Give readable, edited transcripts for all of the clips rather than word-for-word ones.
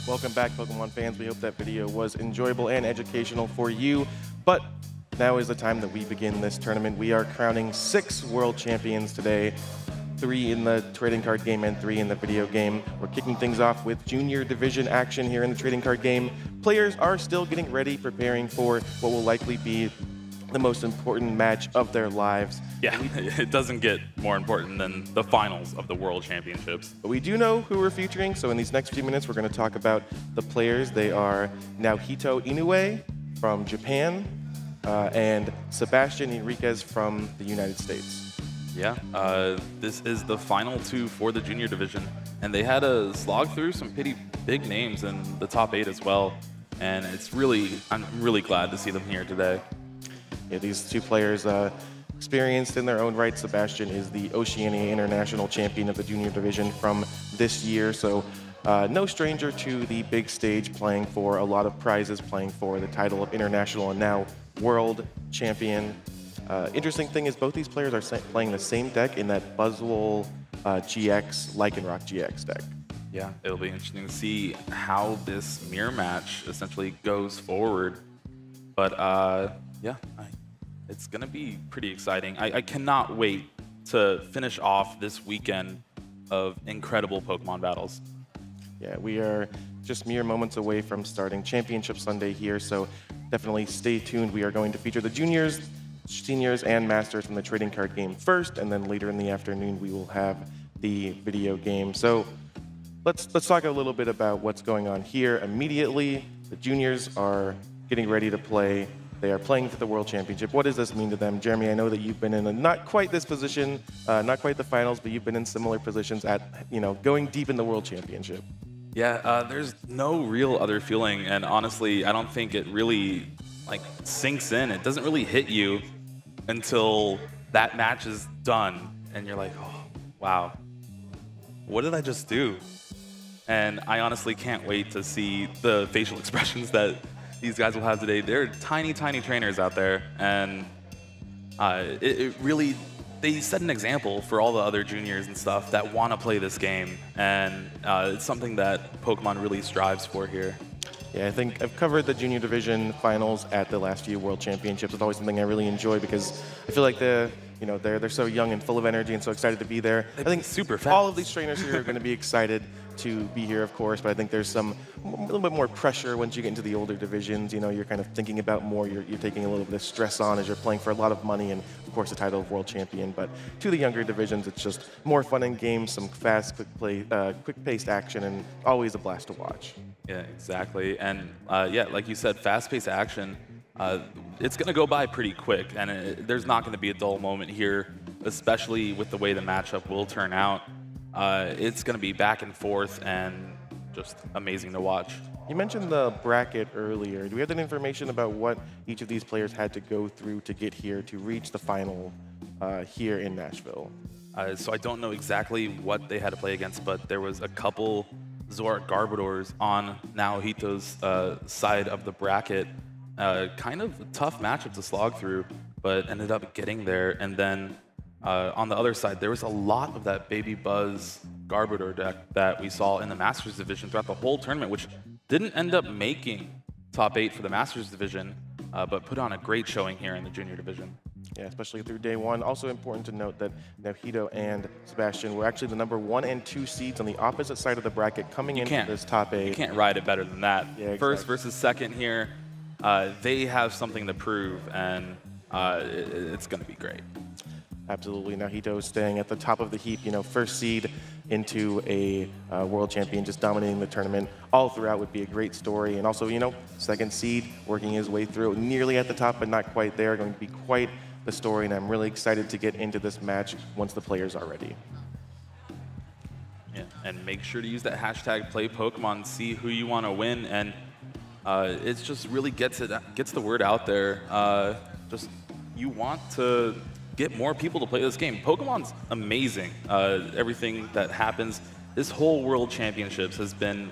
Welcome back, Pokemon fans. We hope that video was enjoyable and educational for you. But now is the time that we begin this tournament. We are crowning 6 world champions today, 3 in the trading card game and 3 in the video game. We're kicking things off with junior division action here in the trading card game. Players are still getting ready, preparing for what will likely be the most important match of their lives. Yeah, it doesn't get more important than the finals of the World Championships. But we do know who we're featuring, so in these next few minutes, we're going to talk about the players. They are Nohito Inoue from Japan and Sebastian Enriquez from the United States. Yeah, this is the final 2 for the junior division, and they had to slog through some pretty big names in the top 8 as well, and I'm really glad to see them here today. Yeah, these 2 players experienced in their own right. Sebastian is the Oceania International Champion of the junior division from this year, so no stranger to the big stage, playing for a lot of prizes, playing for the title of International and now World Champion. Interesting thing is both these players are playing the same deck in that Buzzwole GX, Lycanroc GX deck. Yeah, it'll be interesting to see how this mirror match essentially goes forward. But yeah, it's going to be pretty exciting. I cannot wait to finish off this weekend of incredible Pokemon battles. Yeah, we are just mere moments away from starting Championship Sunday here, so definitely stay tuned. We are going to feature the juniors, seniors, and masters from the trading card game first, and then later in the afternoon we will have the video game. So let's talk a little bit about what's going on here immediately. The juniors are getting ready to play. They are playing for the World Championship. What does this mean to them? Jeremy, I know that you've been in not quite this position, not quite the finals, but you've been in similar positions at, going deep in the World Championship. Yeah, there's no real other feeling, and honestly, I don't think it really sinks in. It doesn't really hit you until that match is done, and you're like, oh, wow, what did I just do? And I honestly can't wait to see the facial expressions that these guys will have today. They're tiny, tiny trainers out there, and they set an example for all the other juniors and stuff that want to play this game, and it's something that Pokemon really strives for here. Yeah, I think I've covered the junior division finals at the last few World Championships. It's always something I really enjoy because I feel like they're so young and full of energy and so excited to be there. I think super fast. All of these trainers here are going to be excited to be here, of course, but I think there's a little bit more pressure once you get into the older divisions. You're kind of thinking about more. You're taking a little bit of stress on as you're playing for a lot of money and, of course, the title of World Champion. But to the younger divisions, it's just more fun in games, some fast, quick-paced action, and always a blast to watch. Yeah, exactly. And yeah, like you said, fast-paced action. It's going to go by pretty quick, and there's not going to be a dull moment here, especially with the way the matchup will turn out. It's going to be back and forth and just amazing to watch. You mentioned the bracket earlier. Do we have any information about what each of these players had to go through to get here to reach the final here in Nashville? So I don't know exactly what they had to play against, but there was a couple Zoroark Garbodors on Nohito's side of the bracket. Kind of a tough matchup to slog through, but ended up getting there. And then on the other side, there was a lot of that Baby Buzz Garbodor deck that we saw in the Masters Division throughout the whole tournament, which didn't end up making top 8 for the Masters Division, but put on a great showing here in the Junior Division. Yeah, especially through day 1. Also important to note that Nohito and Sebastian were actually the number 1 and 2 seeds on the opposite side of the bracket coming into this top 8. You can't ride it better than that. Yeah, exactly. First versus second here, they have something to prove, and it's going to be great. Absolutely. Nohito staying at the top of the heap, first seed into a world champion, just dominating the tournament all throughout would be a great story. And also, second seed, working his way through, nearly at the top, but not quite there, going to be quite the story. And I'm really excited to get into this match once the players are ready. Yeah, and make sure to use that hashtag #PlayPokemon, see who you want to win, and it just really gets the word out there. Just you want to get more people to play this game. Pokemon's amazing. Everything that happens, this whole World Championships has been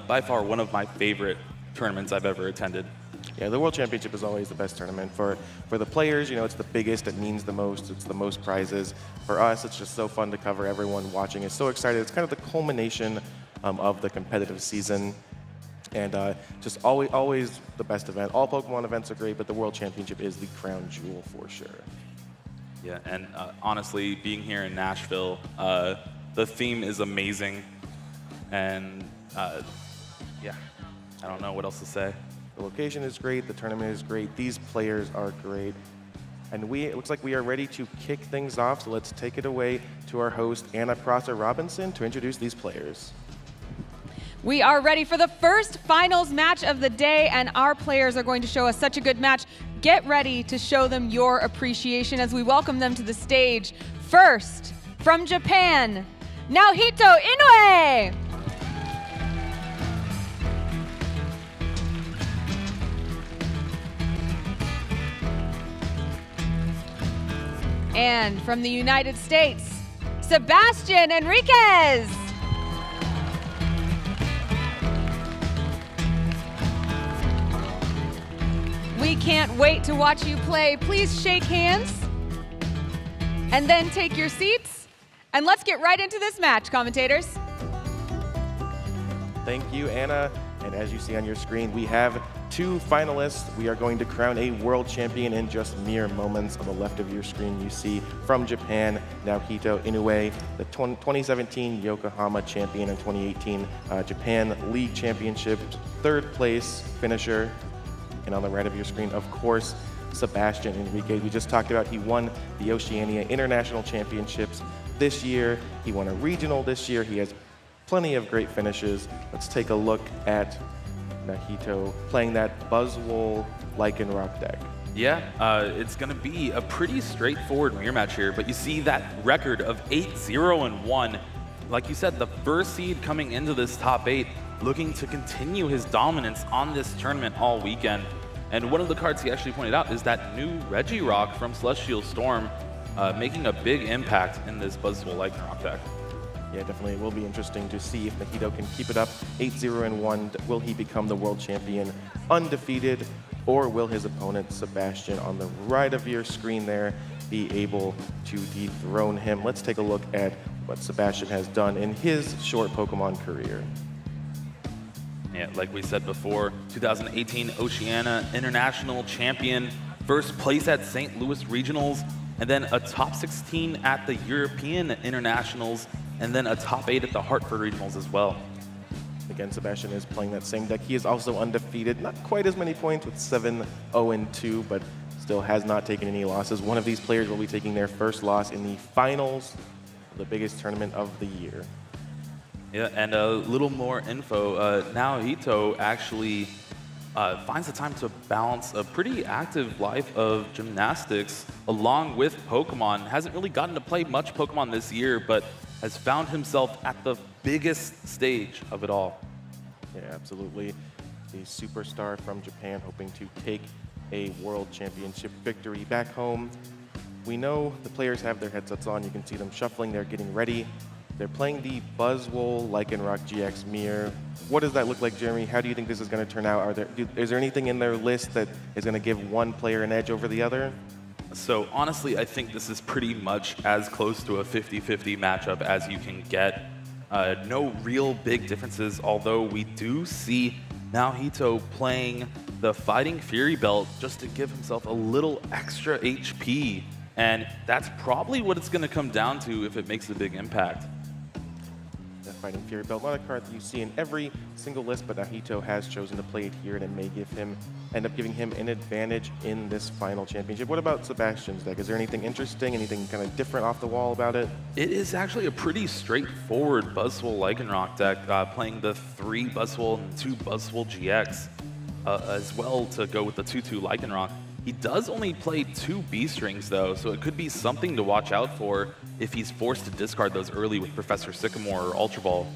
by far one of my favorite tournaments I've ever attended. Yeah, the World Championship is always the best tournament. For the players, it's the biggest, it means the most, it's the most prizes. For us, it's just so fun to cover. Everyone watching is so excited. It's kind of the culmination of the competitive season. And just always the best event. All Pokemon events are great, but the World Championship is the crown jewel for sure. Yeah, and honestly, being here in Nashville, the theme is amazing. And yeah, I don't know what else to say. The location is great, the tournament is great, these players are great. And it looks like we are ready to kick things off, so let's take it away to our host, Anna Prosser-Robinson, to introduce these players. We are ready for the first finals match of the day, and our players are going to show us such a good match. Get ready to show them your appreciation as we welcome them to the stage. First, from Japan, Nohito Inoue! And from the United States, Sebastian Enriquez. We can't wait to watch you play. Please shake hands and then take your seats. And let's get right into this match, commentators. Thank you, Anna. And as you see on your screen, we have 2 finalists. We are going to crown a world champion in just mere moments. On the left of your screen, you see from Japan, Nohito Inoue, the 2017 Yokohama champion and 2018 Japan League Championship 3rd place finisher. And on the right of your screen, of course, Sebastian Enriquez. We just talked about he won the Oceania International Championships this year. He won a regional this year. He has plenty of great finishes. Let's take a look at Nohito playing that Buzzwole Lycanroc deck. Yeah, it's going to be a pretty straightforward mirror match here, but you see that record of 8-0-1. Like you said, the first seed coming into this top 8, looking to continue his dominance on this tournament all weekend. And one of the cards he actually pointed out is that new Regirock from Celestial Storm, making a big impact in this Buzzwole Lycanroc deck. Yeah, definitely. It will be interesting to see if Nohito can keep it up 8-0-1. Will he become the world champion undefeated, or will his opponent, Sebastian, on the right of your screen there, be able to dethrone him? Let's take a look at what Sebastian has done in his short Pokemon career. Yeah, like we said before, 2018 Oceania International Champion, 1st place at St. Louis Regionals, and then a top 16 at the European Internationals, and then a top 8 at the Hartford Regionals as well. Again, Sebastian is playing that same deck. He is also undefeated, not quite as many points with 7-0-2, but still has not taken any losses. One of these players will be taking their first loss in the finals of the biggest tournament of the year. Yeah, and a little more info. Nohito actually finds the time to balance a pretty active life of gymnastics along with Pokemon. Hasn't really gotten to play much Pokemon this year, but has found himself at the biggest stage of it all. Yeah, absolutely. The superstar from Japan hoping to take a world championship victory back home. We know the players have their headsets on. You can see them shuffling. They're getting ready. They're playing the Buzzwole Lycanroc GX Mirror. What does that look like, Jeremy? How do you think this is going to turn out? Is there anything in their list that is going to give one player an edge over the other? So honestly, I think this is pretty much as close to a 50-50 matchup as you can get. No real big differences, although we do see Nohito playing the Fighting Fury Belt just to give himself a little extra HP. And that's probably what it's going to come down to if it makes a big impact. The Fighting Fury Belt, not a card that you see in every single list, but Nohito has chosen to play it here, and it may end up giving him an advantage in this final championship. What about Sebastian's deck? Is there anything interesting, anything kind of different off the wall about it? It is actually a pretty straightforward Buzzwole Lycanroc deck, playing the 3 Buzzwole and 2 Buzzwole GX, as well to go with the 2-2 Lycanroc. He does only play 2 B-strings though, so it could be something to watch out for if he's forced to discard those early with Professor Sycamore or Ultra Ball.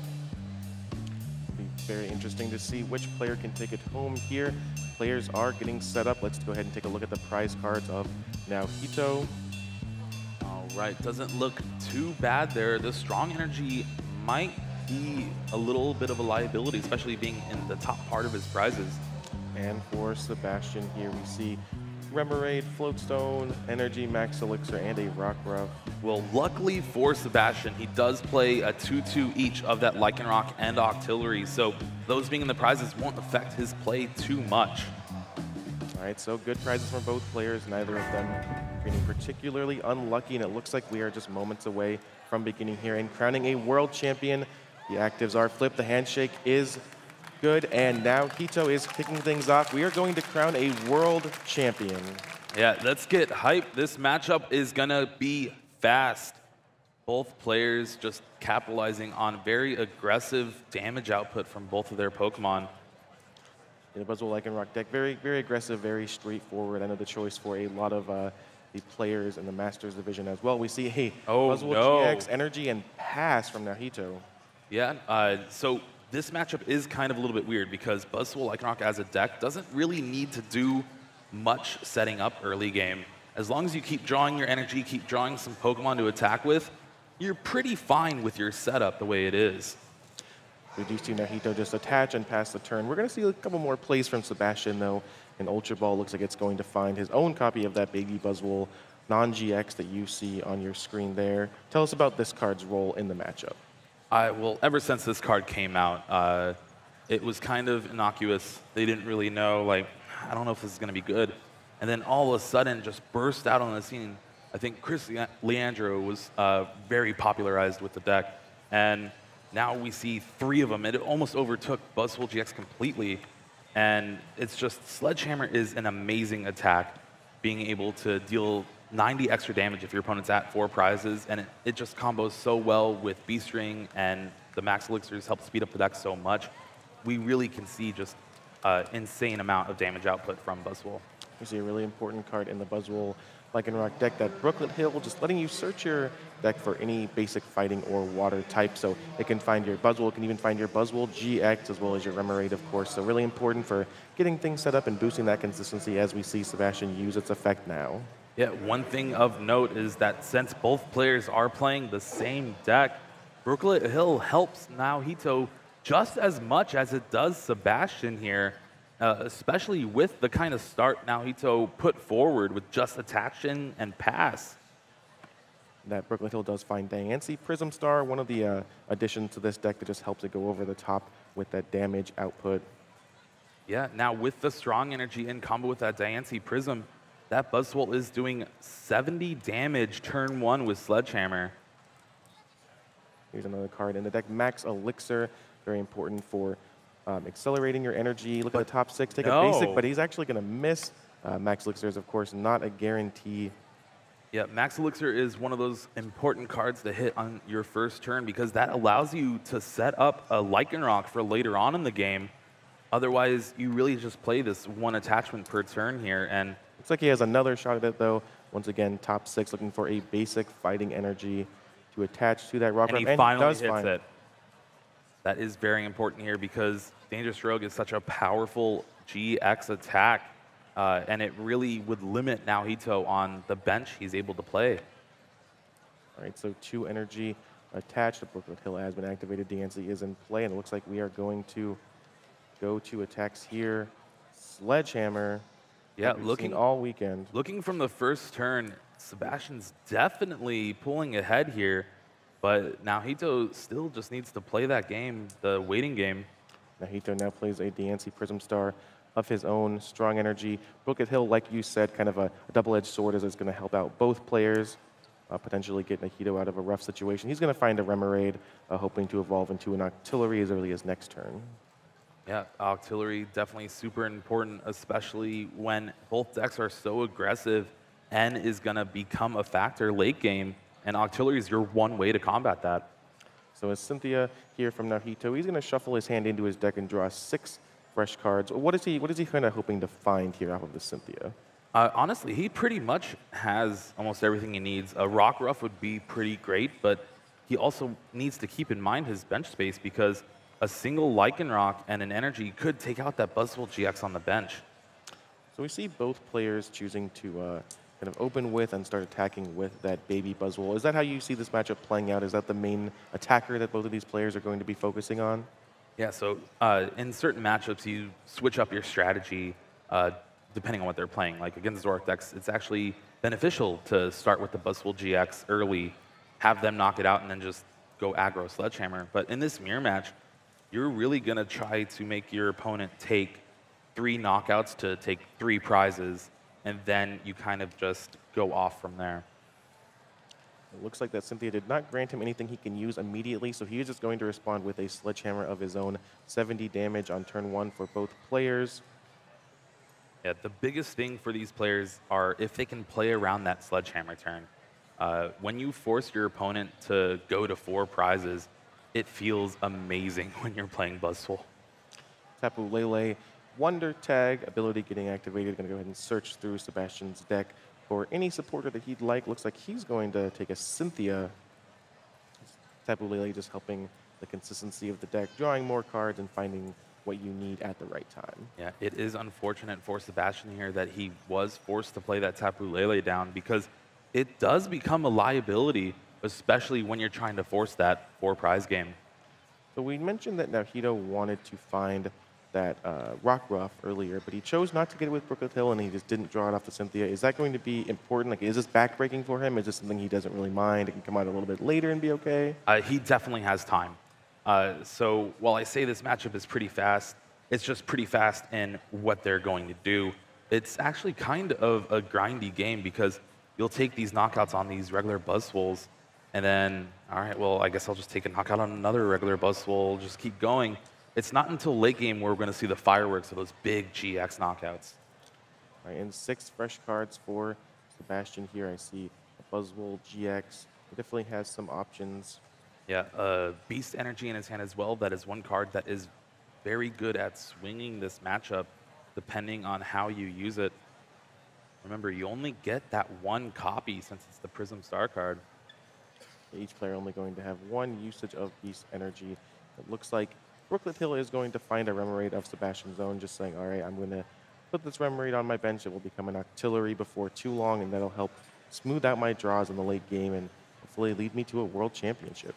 It'll be very interesting to see which player can take it home here. Players are getting set up. Let's go ahead and take a look at the prize cards of Nohito. All right, doesn't look too bad there. The strong energy might be a little bit of a liability, especially being in the top part of his prizes. And for Sebastian here, we see Remoraid, Floatstone, Energy, Max Elixir, and a Rock Ruff. Well, luckily for Sebastian, he does play a 2/2 each of that Lycanroc and Octillery, so those being in the prizes won't affect his play too much. All right, so good prizes from both players, neither of them being particularly unlucky, and it looks like we are just moments away from beginning here and crowning a world champion. The actives are flipped, the handshake is good, and now Hito is kicking things off. We are going to crown a world champion. Yeah, let's get hyped. This matchup is gonna be fast. Both players just capitalizing on very aggressive damage output from both of their Pokemon. The Buzzwole Lycanroc deck, very, very aggressive, very straightforward. I know the choice for a lot of the players in the Masters division as well. We see, hey, Buzzwole GX, Energy, and Pass from Nohito. Yeah, so this matchup is kind of a little bit weird because Buzzwole Lycanroc as a deck doesn't really need to do much setting up early game. As long as you keep drawing your energy, keep drawing some Pokemon to attack with, you're pretty fine with your setup the way it is. We do see Nohito just attach and pass the turn. We're going to see a couple more plays from Sebastian, though. And Ultra Ball looks like it's going to find his own copy of that Baby Buzzwole non-GX that you see on your screen there. Tell us about this card's role in the matchup. Well, ever since this card came out, it was kind of innocuous. They didn't really know, like, I don't know if this is going to be good. And then all of a sudden just burst out on the scene. I think Chris Leandro was very popularized with the deck. And now we see 3 of them. It almost overtook Buzzwole GX completely. And it's just, Sledgehammer is an amazing attack, being able to deal 90 extra damage if your opponent's at 4 prizes. And it just combos so well with Beast Ring, and the Max Elixirs help speed up the deck so much. We really can see just insane amount of damage output from Buzzwole. We see a really important card in the Buzzwole Lycanroc deck, that Brooklet Hill, just letting you search your deck for any basic fighting or water type. So it can find your Buzzwole, it can even find your Buzzwole GX as well as your Remoraid, of course. So really important for getting things set up and boosting that consistency as we see Sebastian use its effect now. Yeah, one thing of note is that since both players are playing the same deck, Brooklet Hill helps Nohito just as much as it does Sebastian here. Especially with the kind of start Nohito put forward with just Attraction and Pass. That Brooklet Hill does find Diancie Prism Star, one of the additions to this deck that just helps it go over the top with that damage output. Yeah, now with the strong energy in combo with that Diancie Prism, that Buzzwole is doing 70 damage turn 1 with Sledgehammer. Here's another card in the deck, Max Elixir, very important for accelerating your energy. Look at the top 6, take a basic, but he's actually going to miss. Max Elixir is, of course, not a guarantee. Yeah, Max Elixir is one of those important cards to hit on your first turn because that allows you to set up a Lycanroc for later on in the game. Otherwise, you really just play this one attachment per turn here. And looks like he has another shot at it, though. Once again, top 6, looking for a basic fighting energy to attach to that Rock Ruff. And he finally hits it. That is very important here because Dangerous Rogue is such a powerful GX attack, and it really would limit Nohito on the bench he's able to play. All right, so 2 energy attached. The Brooklet Hill has been activated. Diancie is in play, and it looks like we are going to go to attacks here. Sledgehammer. Yeah, looking all weekend. Looking from the first turn, Sebastian's definitely pulling ahead here. But Nohito still just needs to play that game, the waiting game. Nohito now plays a Diancie Prism Star of his own, strong energy. Brooklet Hill, like you said, kind of a double-edged sword as it's going to help out both players, potentially get Nohito out of a rough situation. He's going to find a Remoraid, hoping to evolve into an Octillery as early as next turn. Yeah, Octillery definitely super important, especially when both decks are so aggressive. N is going to become a factor late game. And Octillery is your one way to combat that. So as Cynthia here from Nohito, he's going to shuffle his hand into his deck and draw 6 fresh cards. What is he kind of hoping to find here off of the Cynthia? Honestly, he pretty much has almost everything he needs. A Rock Ruff would be pretty great, but he also needs to keep in mind his bench space because a single Lycanroc and an Energy could take out that Buzzwole GX on the bench. So we see both players choosing to kind of open with and start attacking with that Baby Buzzwole. Is that how you see this matchup playing out? Is that the main attacker that both of these players are going to be focusing on? Yeah, so in certain matchups, you switch up your strategy depending on what they're playing. Like against Zoroark decks, it's actually beneficial to start with the Buzzwole GX early, have them knock it out, and then just go aggro Sledgehammer. But in this mirror match, you're really going to try to make your opponent take 3 knockouts to take 3 prizes, and then you kind of just go off from there. It looks like that Cynthia did not grant him anything he can use immediately, so he is just going to respond with a Sledgehammer of his own. 70 damage on turn 1 for both players. Yeah, the biggest thing for these players are if they can play around that Sledgehammer turn. When you force your opponent to go to 4 prizes, it feels amazing when you're playing Buzzwole. Tapu Lele, Wonder Tag ability getting activated. Going to go ahead and search through Sebastian's deck for any supporter that he'd like. Looks like he's going to take a Cynthia. Tapu Lele just helping the consistency of the deck, drawing more cards and finding what you need at the right time. Yeah, it is unfortunate for Sebastian here that he was forced to play that Tapu Lele down, because it does become a liability, especially when you're trying to force that 4-prize game. So we mentioned that Nohito wanted to find that Rockruff earlier, but he chose not to get it with Brooklet Hill, and he just didn't draw it off the Cynthia. Is that going to be important? Like, is this backbreaking for him? Is this something he doesn't really mind? It can come out a little bit later and be okay? He definitely has time. So while I say this matchup is pretty fast, it's just pretty fast in what they're going to do. It's actually kind of a grindy game, because you'll take these knockouts on these regular Buzzwoles, and then, all right, well, I guess I'll just take a knockout on another regular Buzzwole, just keep going. It's not until late game where we're going to see the fireworks of those big GX knockouts. All right, and 6 fresh cards for Sebastian here. I see a Buzzwole GX. He definitely has some options. Yeah, Beast Energy in his hand as well. That is one card that is very good at swinging this matchup, depending on how you use it. Remember, you only get that 1 copy since it's the Prism Star card. Each player only going to have 1 usage of Beast Energy. It looks like Brooklet Hill is going to find a Remoraid of Sebastian's own, just saying, all right, I'm going to put this Remoraid on my bench. It will become an Octillery before too long, and that'll help smooth out my draws in the late game and hopefully lead me to a World Championship.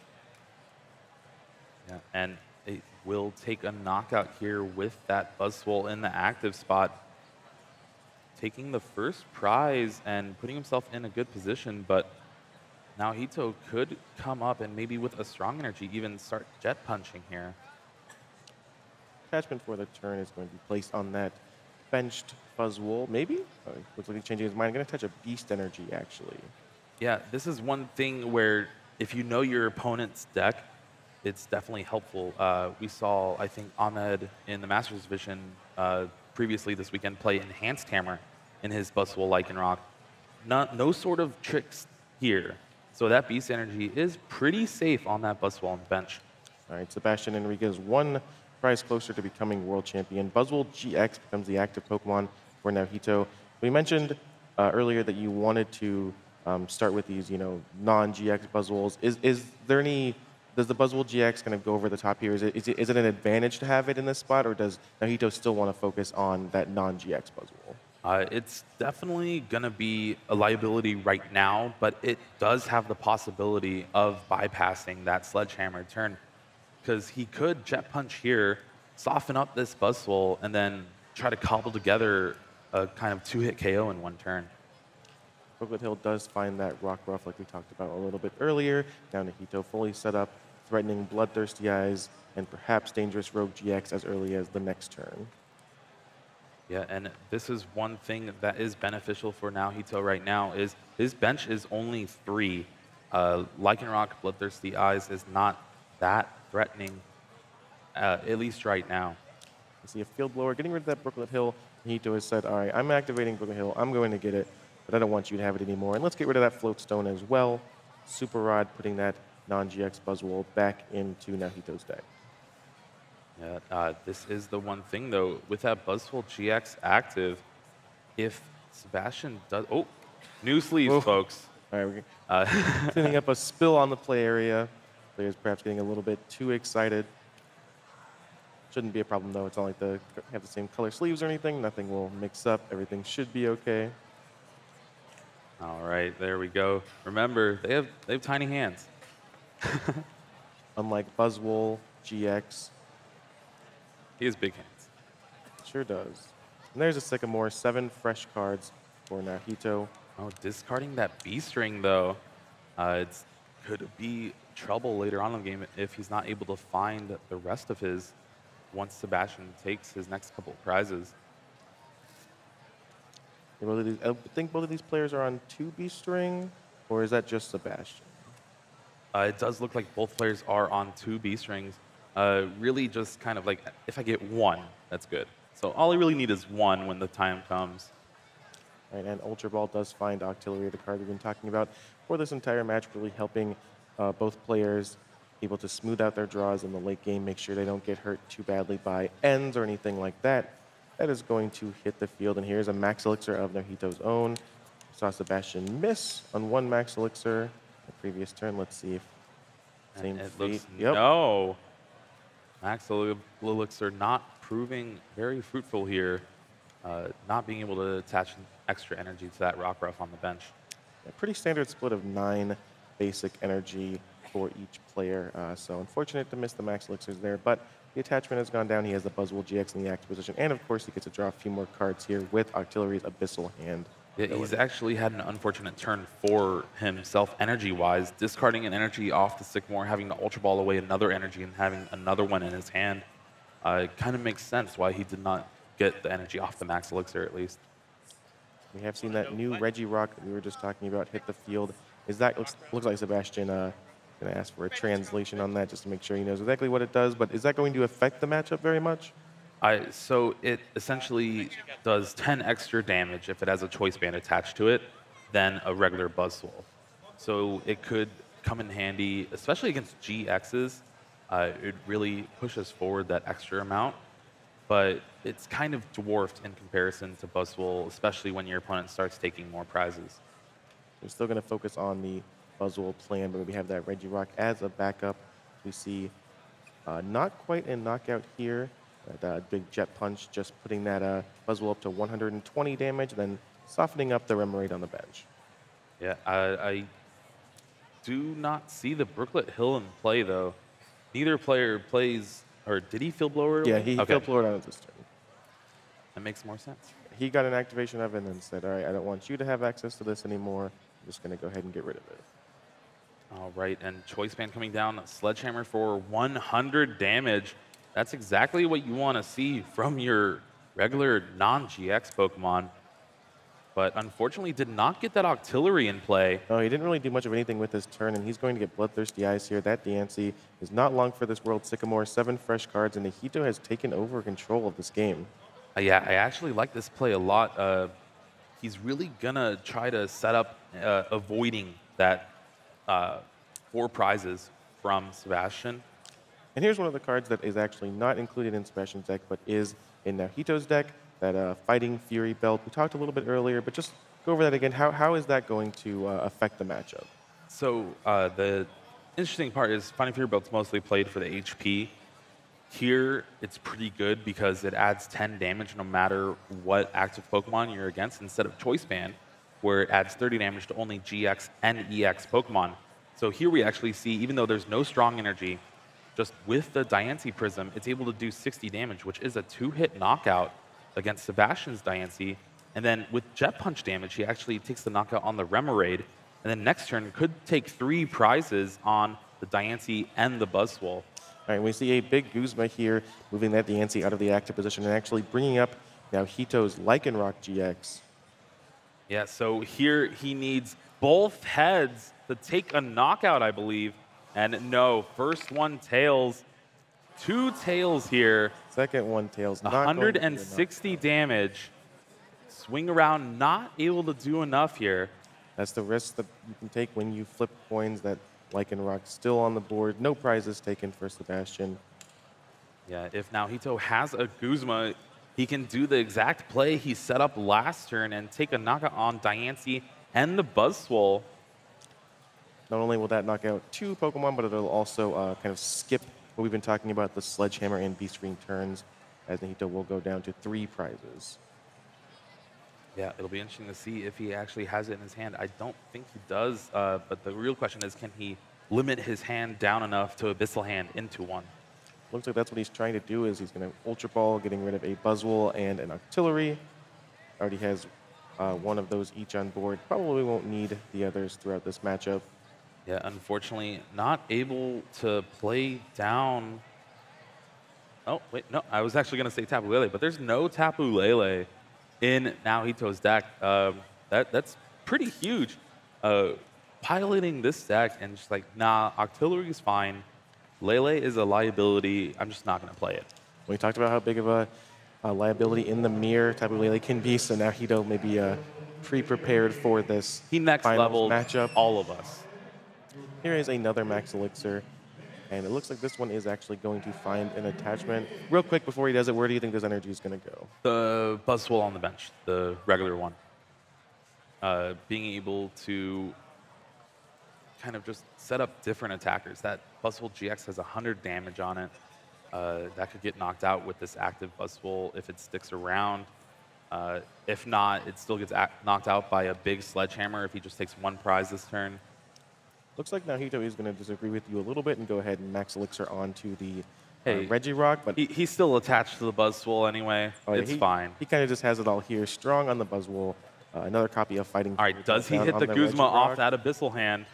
Yeah, and it will take a knockout here with that Buzzwole in the active spot, taking the first prize and putting himself in a good position, but Nohito could come up and maybe with a strong energy even start jet punching here. Attachment for the turn is going to be placed on that benched Buzzwole. Maybe? Looks like he's changing his mind. I'm going to touch a Beast Energy, actually. Yeah, this is one thing where if you know your opponent's deck, it's definitely helpful. We saw, I think, Ahmed in the Masters Division previously this weekend play Enhanced Hammer in his Buzzwole Lycanroc. No sort of tricks here. So that Beast Energy is pretty safe on that Buzzwole on the bench. All right, Sebastian Enriquez 1 prize closer to becoming world champion. Buzzwole GX becomes the active Pokemon for Nohito. We mentioned earlier that you wanted to start with these, non-GX Buzzwoles. Is there any? Does the Buzzwole GX kind of go over the top here? Is it an advantage to have it in this spot, or does Nohito still want to focus on that non-GX Buzzwole? It's definitely going to be a liability right now, but it does have the possibility of bypassing that Sledgehammer turn, because he could Jet Punch here, soften up this Buzzwole, and then try to cobble together a kind of 2-hit KO in 1 turn. Brooklet Hill does find that Rockruff like we talked about a little bit earlier. Now Nohito fully set up, threatening Bloodthirsty Eyes and perhaps Dangerous Rogue GX as early as the next turn. Yeah, and this is one thing that is beneficial for Nohito right now is his bench is only 3. Lycanroc, Bloodthirsty Eyes is not that threatening, at least right now. I see a Field Blower getting rid of that Brooklet Hill. Nohito has said, all right, I'm activating Brooklet Hill. I'm going to get it, but I don't want you to have it anymore. And let's get rid of that Float Stone as well. Super Rod putting that non-GX Buzzwole back into Nohito's deck. Yeah, this is the one thing, though. With that Buzzwole GX active, if Sebastian does... Oh, new sleeves, folks. All right, we're cleaning up a spill on the play area. Players perhaps getting a little bit too excited. Shouldn't be a problem, though. It's not like they have the same color sleeves or anything. Nothing will mix up. Everything should be okay. All right, there we go. Remember, they have tiny hands. Unlike Buzzwole GX. He has big hands. Sure does. And there's a Sycamore, 7 fresh cards for Nohito. Oh, discarding that B-string, though. It could be trouble later on in the game if he's not able to find the rest of his once Sebastian takes his next couple of prizes. I think both of these players are on 2 B-string, or is that just Sebastian? It does look like both players are on 2 B-strings. Really just kind of like, if I get 1, that's good. So all I really need is 1 when the time comes. Right, and Ultra Ball does find Octillery, the card we've been talking about for this entire match, really helping both players able to smooth out their draws in the late game, make sure they don't get hurt too badly by ends or anything like that. That is going to hit the field, and here's a Max Elixir of Nohito's own. Saw Sebastian miss on 1 Max Elixir the previous turn. Let's see if same fate. Yep. No. Max Elixir not proving very fruitful here. Not being able to attach extra energy to that Rock Ruff on the bench. A pretty standard split of 9 basic energy for each player. So unfortunate to miss the Max Elixirs there, but the attachment has gone down. He has the Buzzwole GX in the active position, and of course he gets to draw a few more cards here with Octillery's Abyssal Hand. Yeah, he's actually had an unfortunate turn for himself energy-wise, discarding an energy off the Sycamore, having to Ultra Ball away another energy, and having another one in his hand. It kind of makes sense why he did not get the energy off the Max Elixir, at least. We have seen that new Regirock that we were just talking about hit the field. Looks like Sebastian going to ask for a translation on that just to make sure he knows exactly what it does, but is that going to affect the matchup very much? So it essentially does 10 extra damage if it has a choice band attached to it than a regular Buzzwole. So it could come in handy, especially against GXs. It really pushes forward that extra amount, but it's kind of dwarfed in comparison to Buzzwole, especially when your opponent starts taking more prizes. We're still going to focus on the Buzzwole plan, but we have that Regirock as a backup. We see not quite a knockout here. That big Jet Punch just putting that Buzzwole up to 120 damage, then softening up the Remoraid on the bench. Yeah, I do not see the Brooklet Hill in play, though. Neither player plays, or did he Field Blower? Yeah, he Field Blowered on this turn. That makes more sense. He got an activation of it and then said, all right, I don't want you to have access to this anymore. I'm just going to go ahead and get rid of it. All right, and Choice Band coming down, Sledgehammer for 100 damage. That's exactly what you want to see from your regular non-GX Pokemon. But unfortunately did not get that Octillery in play. No, he didn't really do much of anything with his turn, and he's going to get Bloodthirsty Eyes here. That Diancie is not long for this world. Sycamore, 7 fresh cards, and Nohito has taken over control of this game. Yeah, I actually like this play a lot. He's really going to try to set up avoiding that 4 prizes from Sebastian. And here's one of the cards that is actually not included in Sebastian's deck, but is in Nohito's deck, that Fighting Fury Belt. We talked a little bit earlier, but just go over that again. How is that going to affect the matchup? So the interesting part is Fighting Fury Belt's mostly played for the HP. Here, it's pretty good because it adds 10 damage no matter what active Pokemon you're against, instead of Choice Band, where it adds 30 damage to only GX and EX Pokemon. So here we actually see, even though there's no strong energy, just with the Diancie Prism, it's able to do 60 damage, which is a 2-hit knockout against Sebastian's Diancie. And then with Jet Punch damage, he actually takes the knockout on the Remoraid. And then next turn could take 3 prizes on the Diancie and the Buzzwole. All right, we see a big Guzma here, moving that Diancie out of the active position and actually bringing up Nohito's Lycanroc GX. Yeah, so here he needs both heads to take a knockout, I believe. And no, first one Tails, 2 Tails here. Second one Tails, not 160 damage. Swing around, not able to do enough here. That's the risk that you can take when you flip coins. That Lycanroc still on the board. No prizes taken for Sebastian. Yeah, if Nohito has a Guzma, he can do the exact play he set up last turn and take a knockout on Diancie and the Buzzwole. Not only will that knock out 2 Pokemon, but it'll also kind of skip what we've been talking about, the Sledgehammer and B-Screen turns, as Nohito will go down to 3 prizes. Yeah, it'll be interesting to see if he actually has it in his hand. I don't think he does, but the real question is, can he limit his hand down enough to Abyssal Hand into 1? Looks like that's what he's trying to do is he's going to Ultra Ball, getting rid of a Buzzwole and an Artillery. Already has one of those each on board. Probably won't need the others throughout this matchup. Yeah, unfortunately, not able to play down. Oh, wait, no, I was actually going to say Tapu Lele, but there's no Tapu Lele in Nohito's deck. That's pretty huge. Piloting this deck and just like, nah, Artillery is fine. Lele is a liability. I'm just not going to play it. We talked about how big of a liability in the mirror Tapu Lele can be, so Nohito may be pre-prepared for this He next leveled matchup. all of us. Here is another Max Elixir, and it looks like this one is actually going to find an attachment. Real quick before he does it, where do you think this energy is going to go? The Buzzwole on the bench, the regular one. Being able to kind of just set up different attackers. That Buzzwole GX has 100 damage on it. That could get knocked out with this active Buzzwole if it sticks around. If not, it still gets knocked out by a big Sledgehammer if he just takes one prize this turn. Looks like Nohito is going to disagree with you a little bit and go ahead and Max Elixir onto the Hey, Regirock. But he's still attached to the Buzzwole anyway. It's fine. He kind of just has it all here. Strong on the Buzzwole. Another copy of Fighting. All right, does he hit the Guzma off that Abyssal hand?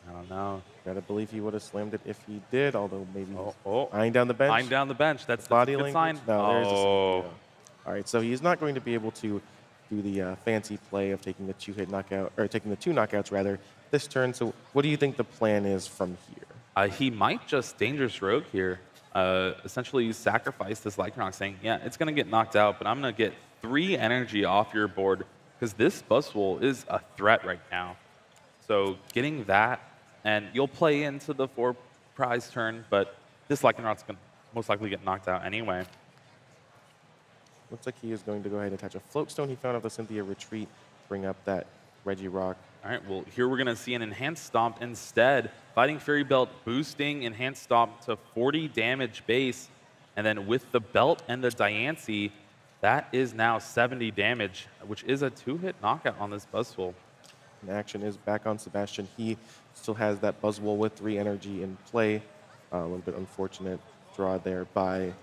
I don't know. Gotta believe he would have slammed it if he did, although maybe Oh. eyeing down the bench. Eyeing down the bench. That's body a good language. sign. No, there's Oh. All right, so he's not going to be able to do the fancy play of taking the two-hit knockout, or taking the two knockouts rather, this turn. So what do you think the plan is from here? He might just Dangerous Rogue here. Essentially sacrifice this Lycanroc, saying, yeah, it's going to get knocked out, but I'm going to get 3 energy off your board because this Buzzwole is a threat right now. So getting that, and you'll play into the 4 prize turn, but this Lycanroc's going to most likely get knocked out anyway. Looks like he is going to go ahead and attach a Float Stone he found off the Cynthia Retreat, bring up that Regirock. All right, well, here we're going to see an Enhanced Stomp instead. Fighting Fairy Belt boosting Enhanced Stomp to 40 damage base. And then with the Belt and the Diancie, that is now 70 damage, which is a 2-hit knockout on this Buzzwole. And action is back on Sebastian. He still has that Buzzwole with 3 energy in play. A little bit unfortunate draw there by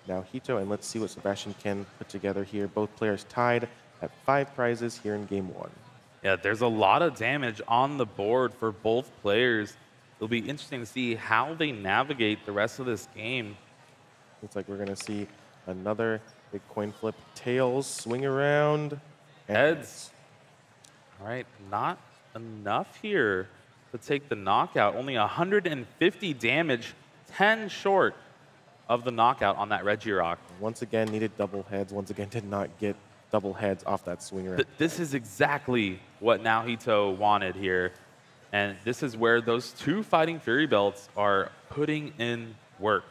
Nohito. And let's see what Sebastian can put together here. Both players tied at 5 prizes here in game 1. Yeah, there's a lot of damage on the board for both players. It'll be interesting to see how they navigate the rest of this game. Looks like we're going to see another big coin flip. Tails swing around. Heads. All right, not enough here to take the knockout. Only 150 damage, 10 short of the knockout on that Regirock. Once again, needed double heads. Once again, did not get double heads off that swing around. This is exactly what Nohito wanted here. And this is where those 2 Fighting Fury Belts are putting in work.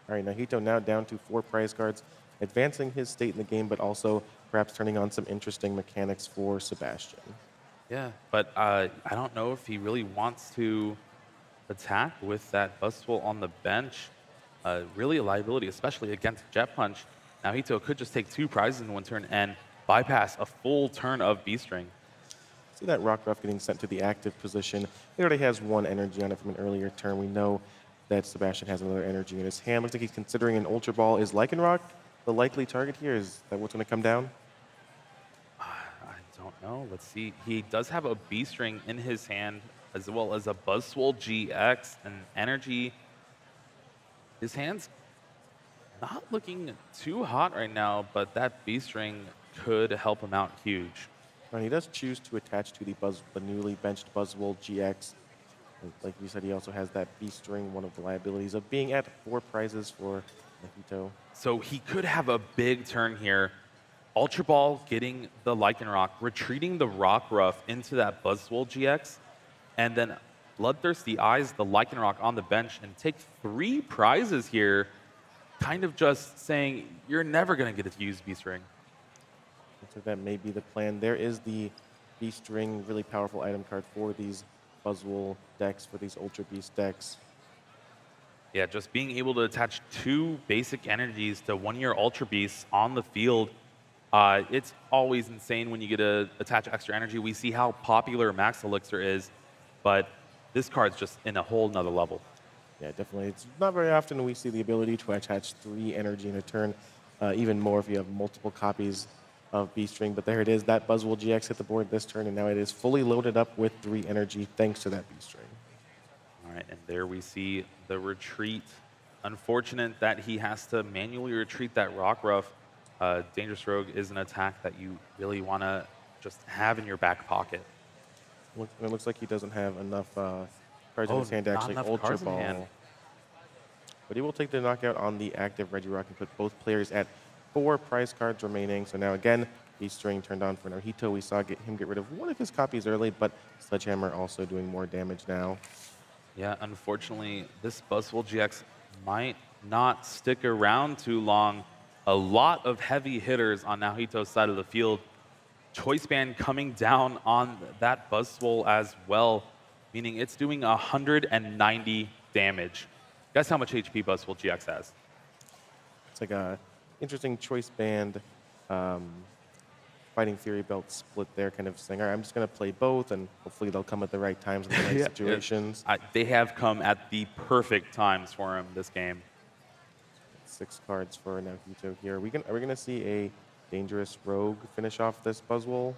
All right, Nohito now down to 4 prize cards, advancing his state in the game, but also perhaps turning on some interesting mechanics for Sebastian. Yeah, but I don't know if he really wants to attack with that Buzzwole on the bench. Really a liability, especially against Jet Punch. Nohito could just take 2 prizes in one turn and bypass a full turn of B-String. See that Rock Ruff getting sent to the active position. He already has 1 energy on it from an earlier turn. We know that Sebastian has another energy in his hand. Looks like he's considering an Ultra Ball. Is Lycanroc the likely target here? Is that what's going to come down? I don't know. Let's see. He does have a B-String in his hand, as well as a Buzzwole GX and energy. His hand's not looking too hot right now, but that B-String could help him out huge. And he does choose to attach to the newly benched Buzzwole GX. And like you said, he also has that B-String, one of the liabilities of being at 4 prizes for Nohito. So he could have a big turn here. Ultra Ball getting the Lycanroc, retreating the Rock Ruff into that Buzzwole GX, and then Bloodthirsty Eyes the Lycanroc on the bench and take 3 prizes here, kind of just saying, you're never going to get to use B-String. So that may be the plan. There is the B-String, really powerful item card for these Buzzwole decks, for these Ultra Beast decks. Yeah, just being able to attach 2 basic energies to 1-year Ultra Beasts on the field, it's always insane when you get to attach extra energy. We see how popular Max Elixir is, but this card's just in a whole nother level. Yeah, definitely. It's not very often we see the ability to attach 3 energy in a turn, even more if you have multiple copies of B-String. But there it is. That Buzzwole GX hit the board this turn, and now it is fully loaded up with 3 energy thanks to that B-String. All right, and there we see the retreat. Unfortunate that he has to manually retreat that Rockruff. Dangerous Rogue is an attack that you really want to just have in your back pocket. It looks like he doesn't have enough cards in his hand to actually Ultra Ball. But he will take the knockout on the active Regirock and put both players at 4 prize cards remaining. So now again, B-String turned on for Nohito. We saw him get rid of one of his copies early, but Sledgehammer also doing more damage now. Yeah, unfortunately, this Buzzwole GX might not stick around too long. A lot of heavy hitters on Nohito's side of the field. Choice Band coming down on that Buzzwole as well, meaning it's doing 190 damage. Guess how much HP Buzzwole GX has? It's like a interesting Choice Band Fighting Fury belt split there, kind of saying, all right, I'm just going to play both, and hopefully they'll come at the right times in the right situations. They have come at the perfect times for him this game. 6 cards for Nohito here. Are we going to see a Dangerous Rogue finish off this Buzzwole?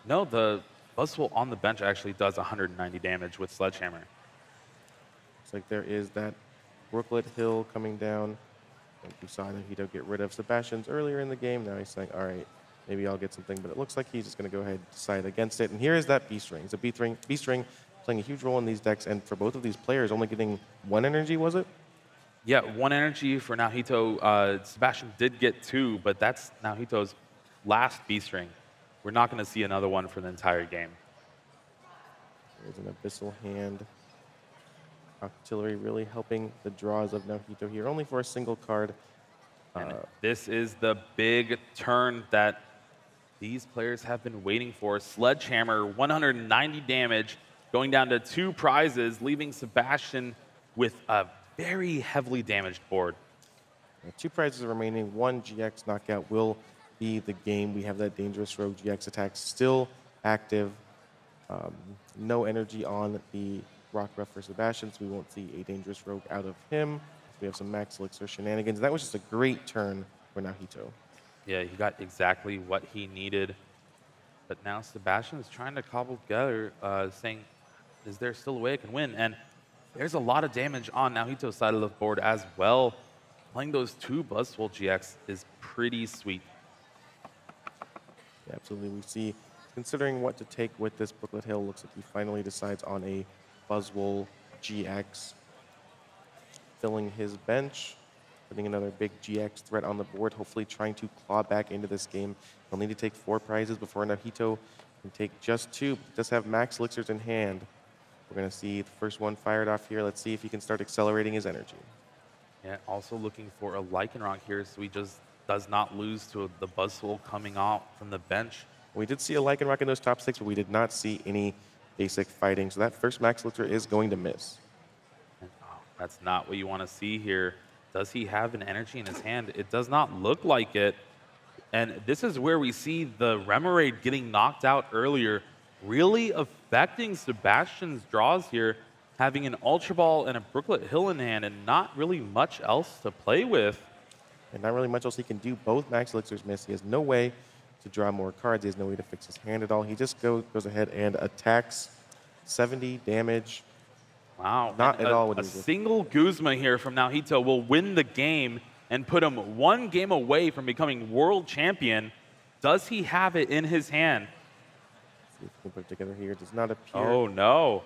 No, the Buzzwole on the bench actually does 190 damage with Sledgehammer. Looks like there is that Brooklet Hill coming down. And we saw Nohito get rid of Sebastian's earlier in the game. Now he's saying, all right, maybe I'll get something. But it looks like he's just going to go ahead and decide against it. And here is that B-String. It's a B-String playing a huge role in these decks. And for both of these players, only getting 1 energy, was it? Yeah, 1 energy for Nohito. Sebastian did get 2, but that's Nohito's last B-String. We're not going to see another one for the entire game. There's an Abyssal Hand. Artillery really helping the draws of Nohito here, only for a single card. And this is the big turn that these players have been waiting for. Sledgehammer, 190 damage, going down to 2 prizes, leaving Sebastian with a very heavily damaged board. 2 prizes remaining. 1 GX knockout will be the game. We have that Dangerous Rogue GX attack still active. No energy on the Rockruff for Sebastian, so we won't see a Dangerous Rogue out of him. We have some Max Elixir shenanigans. That was just a great turn for Nohito. Yeah, he got exactly what he needed. But now Sebastian is trying to cobble together, saying, is there still a way I can win? And there's a lot of damage on Nohito's side of the board as well. Playing those 2 Buzzwole GX is pretty sweet. Yeah, absolutely. We see, considering what to take with this Brooklet Hill, looks like he finally decides on a Buzzwole GX. Filling his bench, putting another big GX threat on the board, hopefully trying to claw back into this game. He'll need to take 4 prizes before Nohito can take just 2. He does have Max Elixirs in hand. We're going to see the first one fired off here. Let's see if he can start accelerating his energy. Yeah, also looking for a Lycanroc here so he just does not lose to the Buzzwole coming out from the bench. We did see a Lycanroc in those top 6, but we did not see any basic fighting. So that first Max Elixir is going to miss. And, that's not what you want to see here. Does he have an energy in his hand? It does not look like it. And this is where we see the Remoraid getting knocked out earlier, really affecting Sebastian's draws here, having an Ultra Ball and a Brooklet Hill in hand and not really much else to play with. And not really much else he can do. Both Max Elixirs miss. He has no way to draw more cards. He has no way to fix his hand at all. He just goes ahead and attacks. 70 damage. Wow. Not at all. A single Guzma here from Nohito will win the game and put him 1 game away from becoming world champion. Does he have it in his hand? Let's see if we can put it together here. It does not appear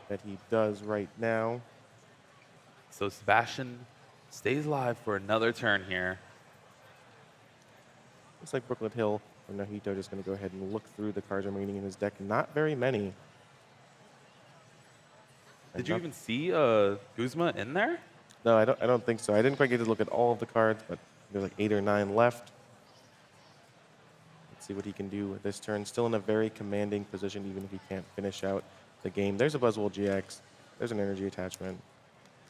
that he does right now. So Sebastian stays alive for another turn here. Looks like Brooklet Hill or Nohito just going to go ahead and look through the cards remaining in his deck. Not very many. Did you even see Guzma in there? No, I don't think so. I didn't quite get to look at all of the cards, but there's like 8 or 9 left. Let's see what he can do with this turn. Still in a very commanding position, even if he can't finish out the game. There's a Buzzwole GX. There's an energy attachment.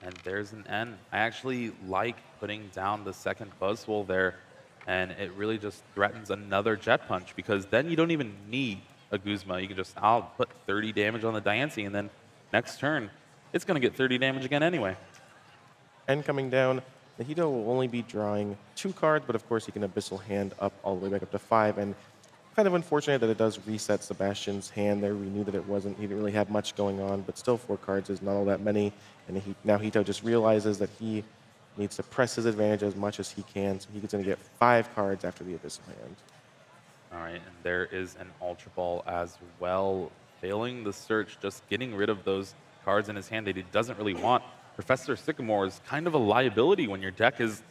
And there's an N. I actually like putting down the second Buzzwole there, and it really just threatens another Jet Punch, because then you don't even need a Guzma. You can just, I'll put 30 damage on the Diancie, and then next turn, it's going to get 30 damage again anyway. And coming down, Nohito will only be drawing 2 cards, but of course he can Abyssal Hand up all the way back up to 5. And kind of unfortunate that it does reset Sebastian's hand there. We knew that he didn't really have much going on, but still 4 cards is not all that many. And now Hito just realizes that he needs to press his advantage as much as he can, so he's going to get 5 cards after the Abyssal Hand. All right, and there is an Ultra Ball as well. Failing the search, just getting rid of those cards in his hand that he doesn't really want. Professor Sycamore is kind of a liability when your deck is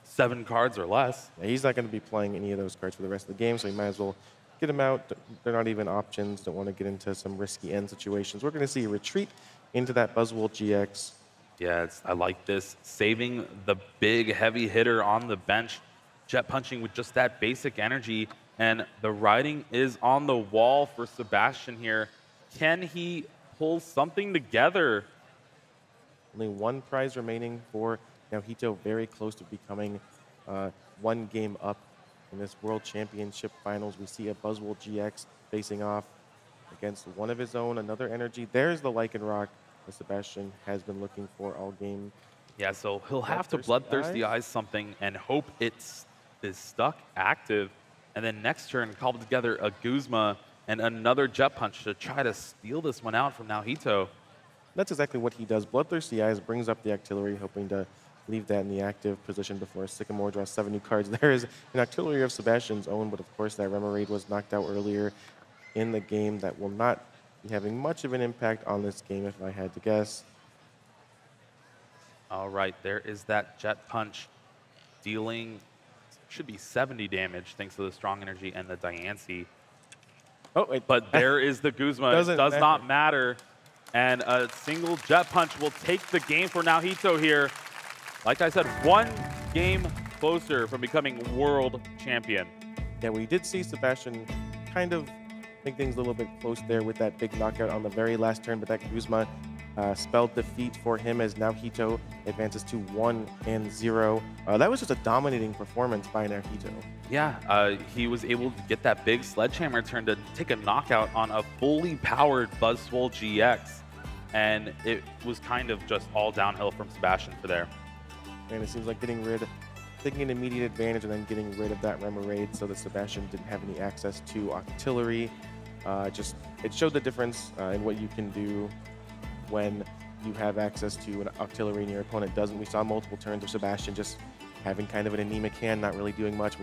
7 cards or less. Yeah, he's not going to be playing any of those cards for the rest of the game, so he might as well get them out. They're not even options. Don't want to get into some risky end situations. We're going to see a retreat into that Buzzwole GX. Yeah, I like this. Saving the big, heavy hitter on the bench. Jet punching with just that basic energy. And the writing is on the wall for Sebastian here. Can he pull something together? Only 1 prize remaining for Nohito, very close to becoming 1 game up in this World Championship Finals. We see a Buzzwole GX facing off against one of his own, another energy. There's the Lycanroc that Sebastian has been looking for all game. Yeah, so he'll have to Bloodthirsty Eyes something and hope it is stuck active. And then next turn, cobble together a Guzma and another Jet Punch to try to steal this one out from Nohito. That's exactly what he does. Bloodthirsty Eyes brings up the Octillery, hoping to leave that in the active position before Sycamore draws 7 new cards. There is an Octillery of Sebastian's own, but of course that Remoraid was knocked out earlier in the game. That will not be having much of an impact on this game, if I had to guess. All right, there is that Jet Punch dealing, should be 70 damage thanks to the strong energy and the Diancie. Oh, wait. But there is the Guzma. It does not matter. And a single Jet Punch will take the game for Nohito here. Like I said, 1 game closer from becoming world champion. Yeah, we did see Sebastian kind of make things a little bit close there with that big knockout on the very last turn, but that Guzma spelled defeat for him as Nohito advances to 1-0. That was just a dominating performance by Nohito. Yeah, he was able to get that big sledgehammer turn to take a knockout on a fully powered Buzzwole GX. And it was kind of just all downhill from Sebastian for there. And it seems like taking an immediate advantage and then getting rid of that Remoraid so that Sebastian didn't have any access to Octillery. It showed the difference in what you can do when you have access to an Octillery and your opponent doesn't. We saw multiple turns of Sebastian just having kind of an anemic hand, not really doing much.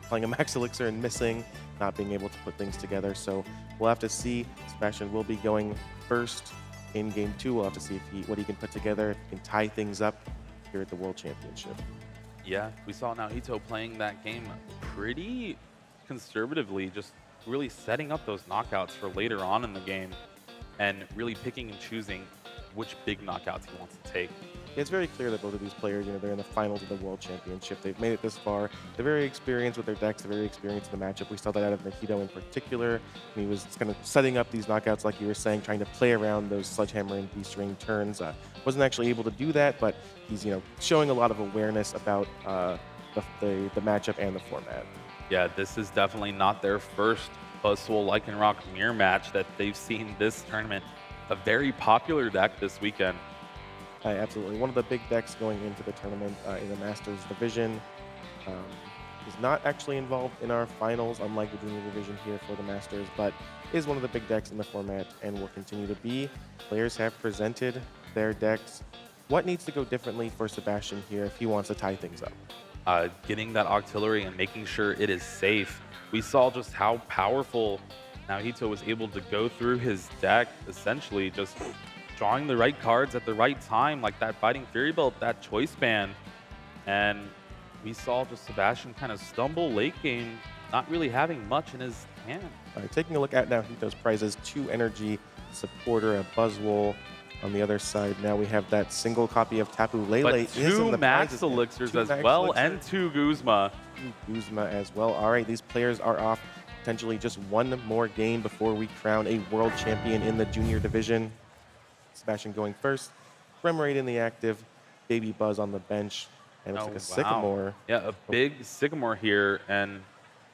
Playing a Max Elixir and missing, not being able to put things together. So we'll have to see. Sebastian will be going first in Game 2. We'll have to see what he can put together, if he can tie things up here at the World Championship. Yeah, we saw Nohito playing that game pretty conservatively, just really setting up those knockouts for later on in the game and really picking and choosing which big knockouts he wants to take. Yeah, it's very clear that both of these players, they're in the finals of the World Championship. They've made it this far. They're very experienced with their decks. They're very experienced in the matchup. We saw that out of Nohito in particular. He was kind of setting up these knockouts, like you were saying, trying to play around those Sledgehammer and Beast Ring turns. Wasn't actually able to do that, but he's showing a lot of awareness about the matchup and the format. Yeah, this is definitely not their first Buzzwole Lycanroc mirror match that they've seen this tournament. A very popular deck this weekend. Absolutely. One of the big decks going into the tournament in the Masters division. Is not actually involved in our finals, unlike the junior division here for the Masters, but is one of the big decks in the format and will continue to be. Players have presented their decks. What needs to go differently for Sebastian here if he wants to tie things up? Getting that Octillery and making sure it is safe. We saw just how powerful Nohito was able to go through his deck, essentially just drawing the right cards at the right time, like that Fighting Fury Belt, that Choice Band. And we saw just Sebastian kind of stumble late game, not really having much in his hand. All right, taking a look at Nohito's prizes, 2 energy, Supporter, a Buzzwole. On the other side, now we have that single copy of Tapu Lele. But 2 Max Elixirs as well, and 2 Guzma. 2 Guzma as well. All right, these players are off potentially just 1 more game before we crown a world champion in the junior division. Sebastian going first, Remoraid in the active, Baby Buzz on the bench, and it's like a Sycamore. Yeah, a big Sycamore here, and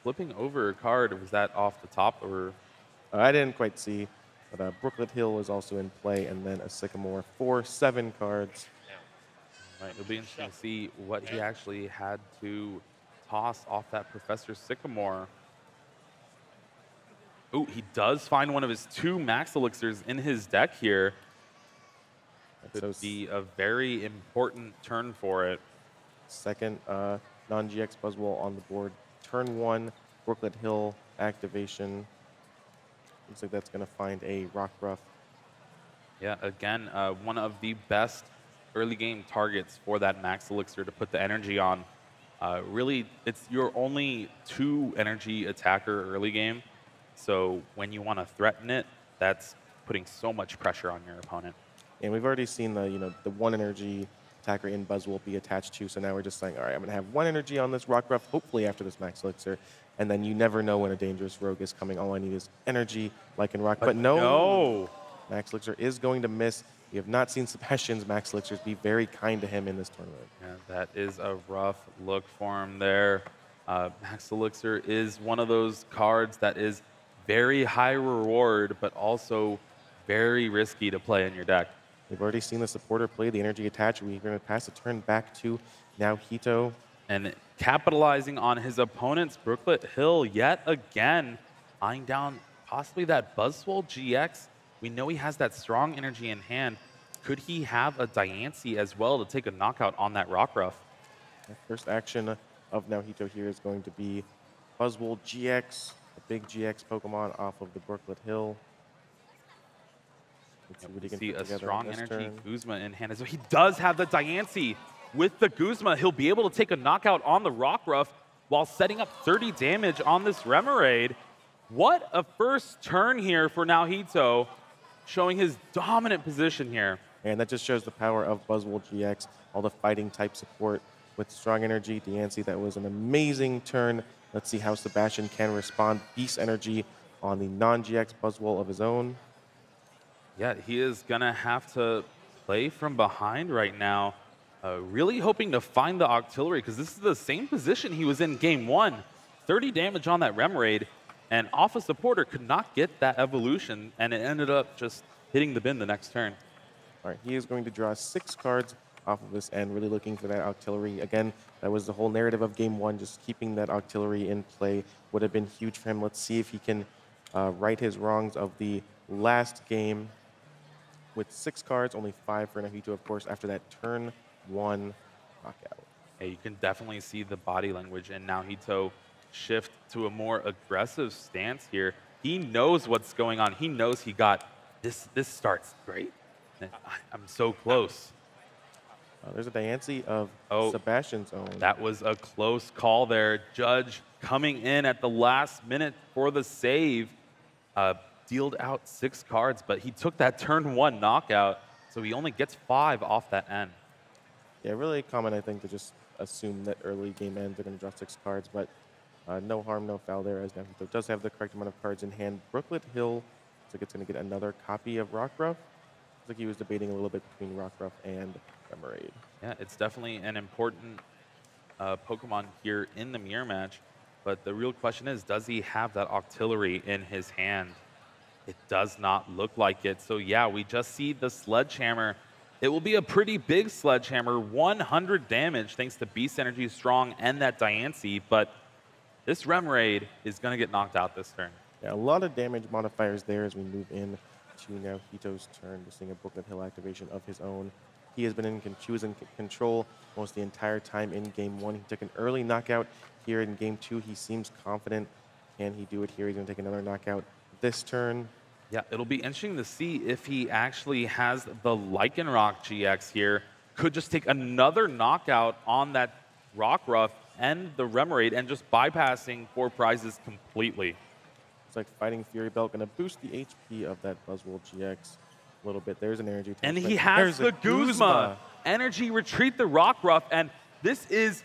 flipping over a card. Was that off the top or? I didn't quite see. But Brooklet Hill is also in play, and then a Sycamore for 7 cards. Right, it'll be interesting to see what he actually had to toss off that Professor Sycamore. Oh, he does find one of his 2 Max Elixirs in his deck here. Could be a very important turn for it. Second non-GX Buzzwole on the board. Turn 1, Brooklet Hill activation. Looks like that's going to find a Rockruff. Yeah, again, one of the best early game targets for that Max Elixir to put the energy on. Really, it's your only 2 energy attacker early game. So when you want to threaten it, that's putting so much pressure on your opponent. And we've already seen the 1 energy attacker in Buzzwole be attached to. So now we're just saying, all right, I'm going to have 1 energy on this Rockruff, hopefully after this Max Elixir. And then you never know when a dangerous rogue is coming. All I need is energy, like in Rock. But no, Max Elixir is going to miss. We have not seen Sebastian's Max Elixirs be very kind to him in this tournament. Yeah, that is a rough look for him there. Max Elixir is one of those cards that is very high reward, but also very risky to play in your deck. We've already seen the supporter play the energy attach. We're going to pass the turn back to Nohito. And capitalizing on his opponent's Brooklet Hill yet again, eyeing down possibly that Buzzwole GX. We know he has that strong energy in hand. Could he have a Diancie as well to take a knockout on that Rockruff? The first action of Nohito here is going to be Buzzwole GX, a big GX Pokemon off of the Brooklet Hill. Let's see what he can see a strong energy Guzma in hand as well. He does have the Diancie. With the Guzma, he'll be able to take a knockout on the Rockruff while setting up 30 damage on this Remoraid. What a first turn here for Nohito, showing his dominant position here. And that just shows the power of Buzzwole GX, all the fighting type support with strong energy. Diancie, that was an amazing turn. Let's see how Sebastian can respond. Beast energy on the non-GX Buzzwole of his own. Yeah, he is going to have to play from behind right now, really hoping to find the Octillery, because this is the same position he was in game 1. 30 damage on that Remoraid, and off a supporter could not get that evolution, and it ended up just hitting the bin the next turn. All right, he is going to draw 6 cards off of this end, really looking for that Octillery. Again, that was the whole narrative of game 1, just keeping that Octillery in play would have been huge for him. Let's see if he can right his wrongs of the last game. With 6 cards, only 5 for Nohito, of course, after that turn 1 knockout. Yeah, you can definitely see the body language in Nohito shift to a more aggressive stance here. He knows what's going on. He knows he got this starts great. I'm so close. There's a Diancie of Sebastian's own. That was a close call there. Judge coming in at the last minute for the save. Dealed out 6 cards, but he took that turn 1 knockout, so he only gets 5 off that end. Yeah, really common, I think, to just assume that early game ends are going to draw 6 cards, but no harm, no foul there, as Nohito does have the correct amount of cards in hand. Brooklet Hill looks like it's going to get another copy of Rockruff. Looks like he was debating a little bit between Rockruff and Remoraid. Yeah, it's definitely an important Pokemon here in the mirror match, but the real question is, does he have that Octillery in his hand? It does not look like it. So yeah, we just see the Sledgehammer. It will be a pretty big Sledgehammer, 100 damage thanks to Beast Energy Strong and that Diancie, but this Remoraid is going to get knocked out this turn. Yeah, a lot of damage modifiers there as we move in to Nohito's turn. We're seeing a Brooklet Hill activation of his own. He has been in control almost the entire time in game 1. He took an early knockout here in game 2. He seems confident. Can he do it here? He's going to take another knockout this turn. Yeah, it'll be interesting to see if he actually has the Lycanroc GX here. Could just take another knockout on that Rockruff and the Remoraid and just bypassing 4 prizes completely. It's like Fighting Fury Belt, going to boost the HP of that Buzzwole GX a little bit. There's an energy. And he has the Guzma. Energy retreat the Rockruff, and this is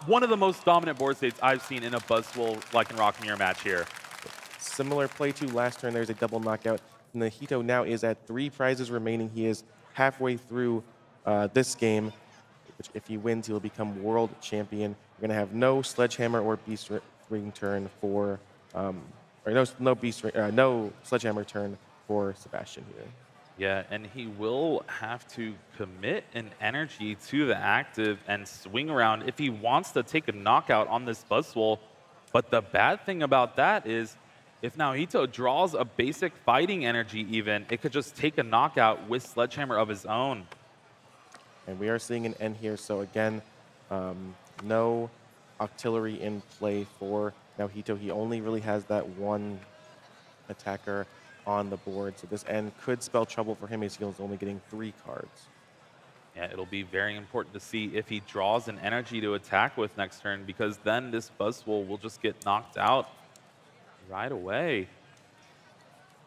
one of the most dominant board states I've seen in a Buzzwole Lycanroc mirror match here. Similar play to last turn. There's a double knockout. Nohito now is at 3 prizes remaining. He is halfway through this game, which if he wins, he will become world champion. We're going to have no Sledgehammer or Beast Ring turn for, no Sledgehammer turn for Sebastian here. Yeah, and he will have to commit an energy to the active and swing around if he wants to take a knockout on this Buzzwole. But the bad thing about that is if Nohito draws a basic fighting energy even, it could just take a knockout with Sledgehammer of his own. And we are seeing an end here. So again, no artillery in play for Nohito. He only really has that one attacker on the board. So this end could spell trouble for him as he's only getting 3 cards. Yeah, it'll be very important to see if he draws an energy to attack with next turn, because then this Buzzwole will just get knocked out right away.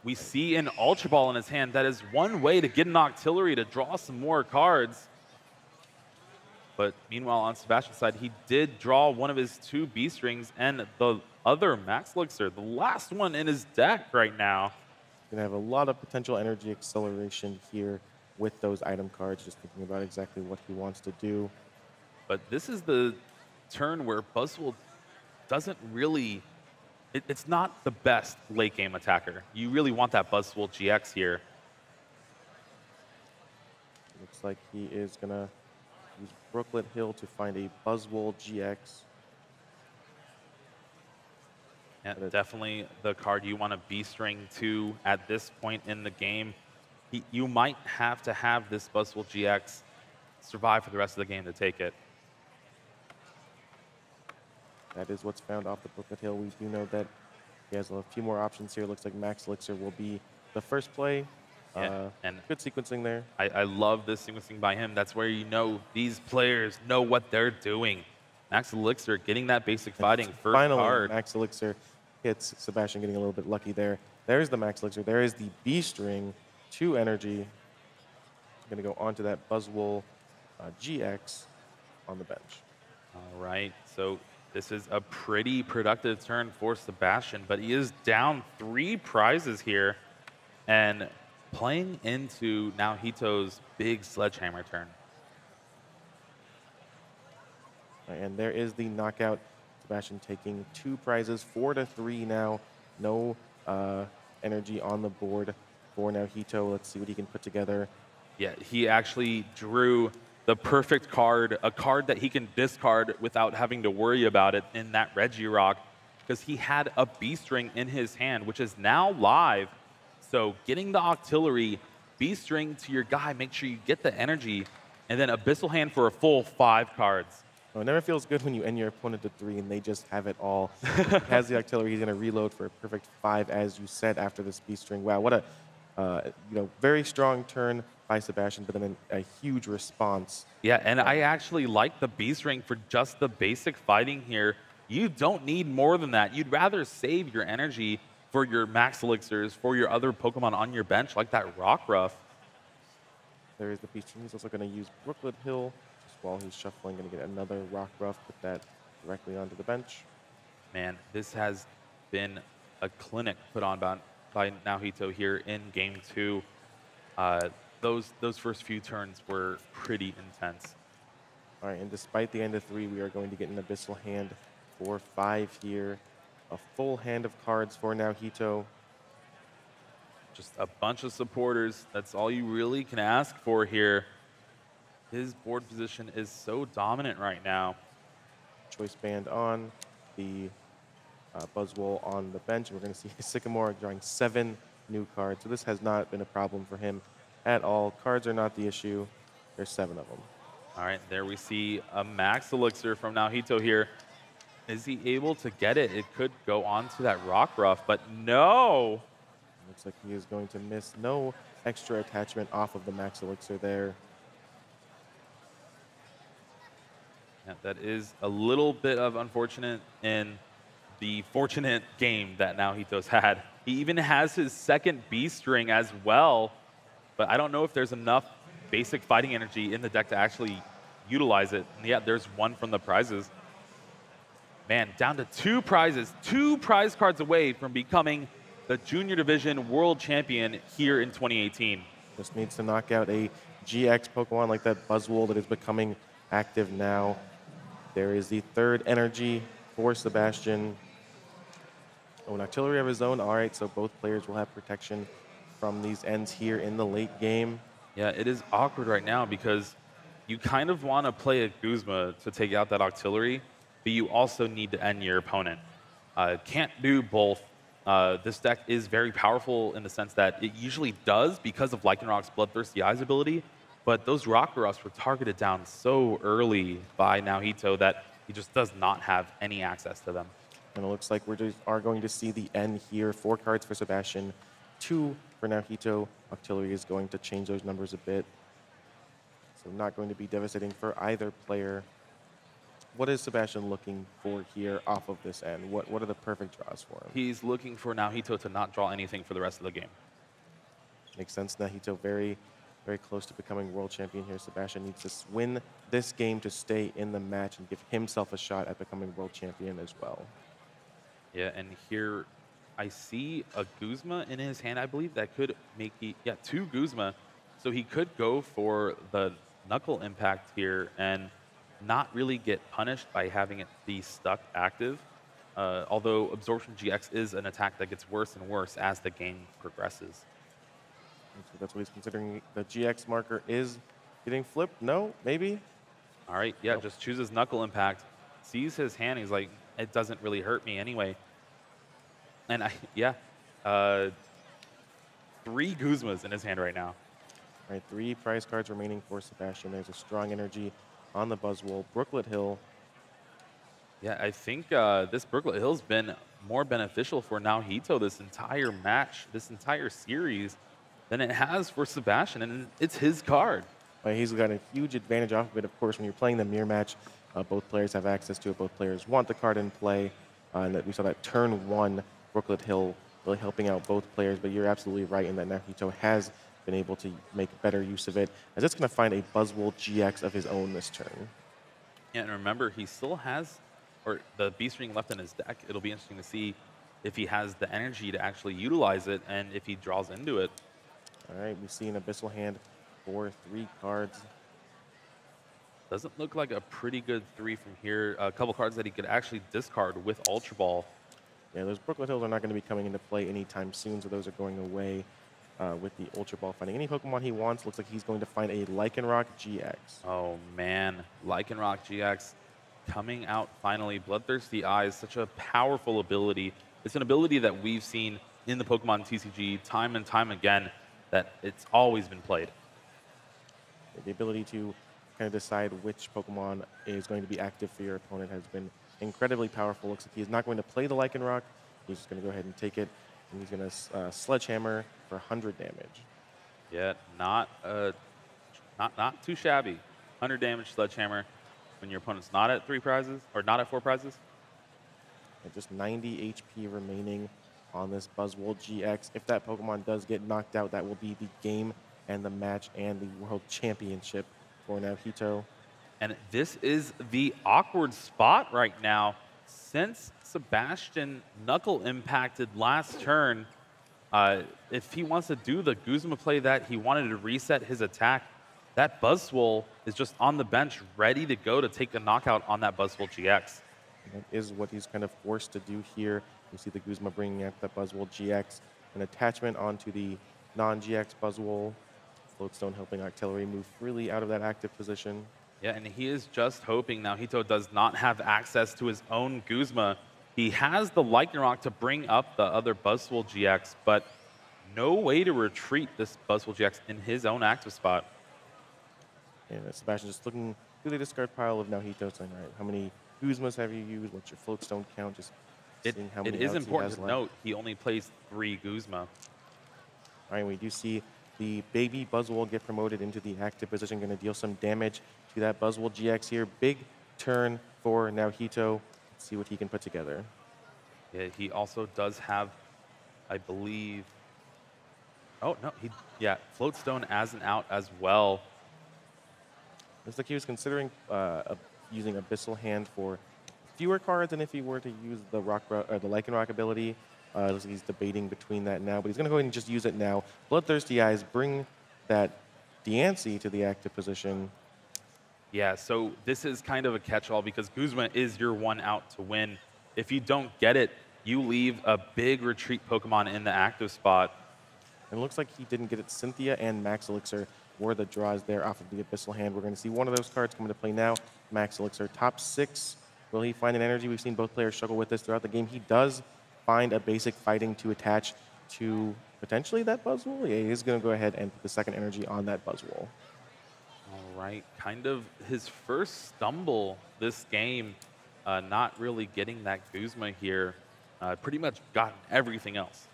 We see an Ultra Ball in his hand. That is one way to get an Octillery to draw some more cards. But meanwhile, on Sebastian's side, he did draw one of his 2 Beast Rings and the other Max Elixir, the last one in his deck right now. Going to have a lot of potential energy acceleration here with those item cards, just thinking about exactly what he wants to do. But this is the turn where Buzzwole doesn't really, it's not the best late game attacker. You really want that Buzzwole GX here. Looks like he is going to use Brooklet Hill to find a Buzzwole GX. Yeah, definitely the card you want to Beast Ring to at this point in the game. You might have to have this Buzzwole GX survive for the rest of the game to take it. That is what's found off the Brooklet Hill. We do know that he has a few more options here. Looks like Max Elixir will be the first play. Yeah, and good sequencing there. I love this sequencing by him. That's where you know these players know what they're doing. Max Elixir getting that basic fighting first Finally, card. Max Elixir hits Sebastian, getting a little bit lucky there. There's the Max Elixir. There is the Beast Ring, 2 energy. Going to go onto that Buzzwole GX on the bench. All right, so this is a pretty productive turn for Sebastian, but he is down 3 prizes here and playing into Nohito's big Sledgehammer turn. And there is the knockout. Sebastian taking 2 prizes, 4-3 now. No energy on the board for Nohito. Let's see what he can put together. Yeah, he actually drew the perfect card, a card that he can discard without having to worry about it in that Regirock, because he had a Beast Ring in his hand, which is now live. So getting the Octillery, Beast Ring to your guy, make sure you get the energy, and then Abyssal Hand for a full 5 cards. Well, it never feels good when you end your opponent to 3 and they just have it all. He has the Octillery. He's going to reload for a perfect 5, as you said, after this Beast Ring. Wow, what a very strong turn by Sebastian, but then a huge response. Yeah, and I actually like the Beast Ring for just the basic fighting here. You don't need more than that. You'd rather save your energy for your Max Elixirs, for your other Pokemon on your bench, like that Rockruff. There is the Beast Ring. He's also going to use Brooklet Hill. Just while he's shuffling, going to get another Rockruff, put that directly onto the bench. Man, this has been a clinic put on by Nohito here in Game 2. Those first few turns were pretty intense. All right, and despite the end of 3, we are going to get an Abyssal Hand for 5 here. A full hand of cards for Nohito. Just a bunch of supporters. That's all you really can ask for here. His board position is so dominant right now. Choice Band on, the Buzzwole on the bench. We're going to see Sycamore drawing 7 new cards. So this has not been a problem for him at all. Cards are not the issue. There's 7 of them. All right, there we see a Max Elixir from Nohito here. Is he able to get it? It could go on to that Rockruff, but no! Looks like he is going to miss. No extra attachment off of the Max Elixir there. Yeah, that is a little bit of unfortunate in the fortunate game that Nohito's had. He even has his second Beast Ring as well, but I don't know if there's enough basic fighting energy in the deck to actually utilize it. And yeah, there's 1 from the prizes. Man, down to 2 prizes, 2 prize cards away from becoming the Junior Division World Champion here in 2018. Just needs to knock out a GX Pokemon like that Buzzwole that is becoming active now. There is the 3rd energy for Sebastian. Oh, an Octillery of his own. All right, so both players will have protection from these ends here in the late game. Yeah, it is awkward right now because you kind of want to play a Guzma to take out that Octillery, but you also need to end your opponent. Can't do both. This deck is very powerful in the sense that it usually does because of Lycanroc's Bloodthirsty Eyes ability, but those Rockruffs were targeted down so early by Nohito that he just does not have any access to them. And it looks like we are going to see the end here. 4 cards for Sebastian, 2 for Nohito. Octillery is going to change those numbers a bit. So not going to be devastating for either player. What is Sebastian looking for here off of this end? What are the perfect draws for him? He's looking for Nohito to not draw anything for the rest of the game. Makes sense. Nohito very, very close to becoming world champion here. Sebastian needs to win this game to stay in the match and give himself a shot at becoming world champion as well. Yeah, and here I see a Guzma in his hand, I believe, that could make yeah, 2 Guzma. So he could go for the Knuckle Impact here and not really get punished by having it be stuck active. Although Absorption GX is an attack that gets worse and worse as the game progresses. So that's what he's considering. The GX marker is getting flipped. No, maybe? All right, yeah, just chooses Knuckle Impact. Sees his hand, he's like, it doesn't really hurt me anyway. And yeah, 3 Guzmas in his hand right now. All right, 3 prize cards remaining for Sebastian. There's a Strong Energy on the Buzzwole. Brooklet Hill. Yeah, I think this Brooklet Hill's been more beneficial for Nohito this entire match, this entire series, than it has for Sebastian, and it's his card. He's got a huge advantage off of it. Of course, when you're playing the mirror match, both players have access to it. Both players want the card in play. And we saw that turn 1 Brooklet Hill really helping out both players. But you're absolutely right in that Nohito has been able to make better use of it, as it's going to find a Buzzwole GX of his own this turn. Yeah, and remember, he still has the Beast Ring left in his deck. It'll be interesting to see if he has the energy to actually utilize it and if he draws into it. All right, we see an Abyssal hand for 3 cards. Doesn't look like a pretty good 3 from here. A couple cards that he could actually discard with Ultra Ball. Yeah, those Brooklet Hills are not going to be coming into play anytime soon, so those are going away with the Ultra Ball. Finding any Pokemon he wants. Looks like he's going to find a Lycanroc GX. Oh, man. Lycanroc GX coming out finally. Bloodthirsty Eyes, such a powerful ability. It's an ability that we've seen in the Pokemon TCG time and time again, that it's always been played. The ability to kind of decide which Pokemon is going to be active for your opponent has been incredibly powerful. Looks like he's not going to play the Lycanroc. He's just going to go ahead and take it, and he's going to Sledgehammer for 100 damage. Yeah, not too shabby. 100 damage Sledgehammer when your opponent's not at 3 prizes, or not at 4 prizes. And just 90 HP remaining on this Buzzwole GX. If that Pokemon does get knocked out, that will be the game and the match and the World Championship for Nohito. And this is the awkward spot right now. Since Sebastian Knuckle impacted last turn, if he wants to do the Guzma play that he wanted to reset his attack, that Buzzwole is just on the bench ready to go to take a knockout on that Buzzwole GX. And that is what he's kind of forced to do here. You see the Guzma bringing out the Buzzwole GX, an attachment onto the non-GX Buzzwole. Floatstone helping Octillery move freely out of that active position. Yeah, and he is just hoping Nohito does not have access to his own Guzma. He has the Lycanroc to bring up the other Buzzwole GX, but no way to retreat this Buzzwole GX in his own active spot. And Sebastian just looking through the discard pile of Nohito, saying, all right, how many Guzmas have you used? What's your Floatstone count? Just seeing how many It is outs important he to has note he only plays 3 Guzma. All right, we do see the baby Buzzwole get promoted into the active position, going to deal some damage to that Buzzwole GX here. Big turn for Nohito. Let's see what he can put together. Yeah, he also does have, I believe, oh, no, Floatstone as an out as well. Looks like he was considering using Abyssal Hand for fewer cards than if he were to use the Lycanroc ability. Looks like he's debating between that now, but he's going to go ahead and just use it now. Bloodthirsty Eyes bring that Diancie to the active position. Yeah, so this is kind of a catch-all because Guzma is your one out to win. If you don't get it, you leave a big retreat Pokemon in the active spot. And it looks like he didn't get it. Cynthia and Max Elixir were the draws there off of the Abyssal hand. We're going to see one of those cards come into play now. Max Elixir, top 6. Will he find an energy? We've seen both players struggle with this throughout the game. He does find a basic fighting to attach to potentially that Buzzwole. Yeah, he's going to go ahead and put the second energy on that Buzzwole. All right, kind of his first stumble this game, not really getting that Guzma here. Pretty much gotten everything else.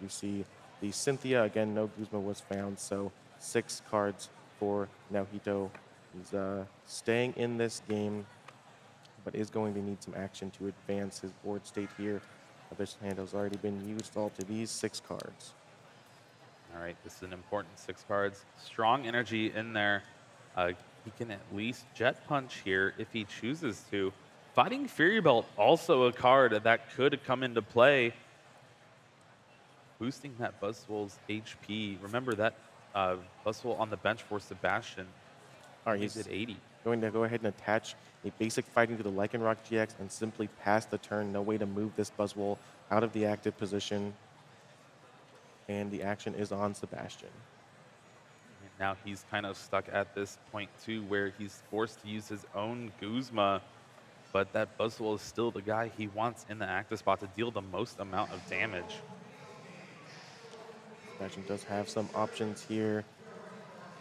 You see the Cynthia, again, no Guzma was found, so 6 cards for Nohito. He's staying in this game, but is going to need some action to advance his board state here. This hand has already been used all to these 6 cards. All right, this is an important 6 cards. Strong energy in there. He can at least Jet Punch here if he chooses to. Fighting Fury Belt, also a card that could come into play. Boosting that Buzzwole's HP. Remember that Buzzwole on the bench for Sebastian. All right, he's at 80. Going to go ahead and attach a basic fighting to the Lycanroc GX and simply pass the turn. No way to move this Buzzwole out of the active position. And the action is on Sebastian. And now he's kind of stuck at this point too, where he's forced to use his own Guzma, but that Buzzwole is still the guy he wants in the active spot to deal the most amount of damage. Sebastian does have some options here.